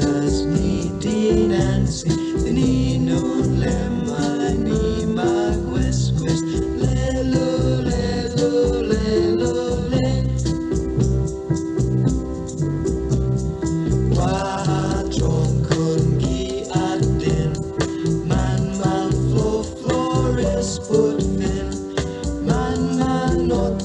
Texas ni di Nancy ni nun lemma ni mag west west lelo lelo lelo le wa trong kun gi adin man man flo flores put fin man man not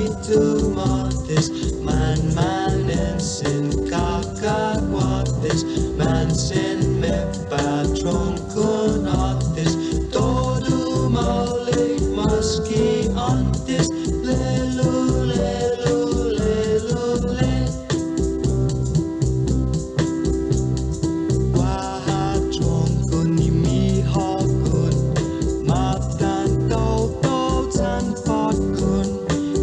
itu matis man man ensin kakaguatis man sin me patron conatis todo maulik maski antis lelo lelo lelo le wahatron kun ni mi hakun matan tau tau tan pot kun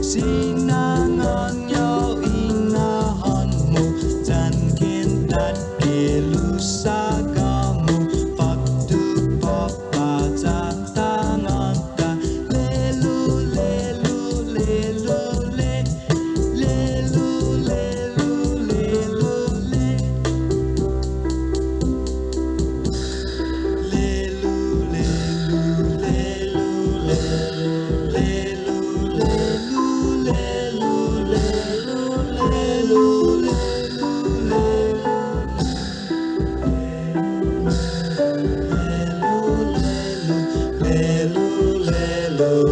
sinangan nhau inahan mo tan kintat kilusa kamu patu papatan tangan ta lelu lelu lelu le lelu lelu lelu le lelu lelu lelu lelu lelu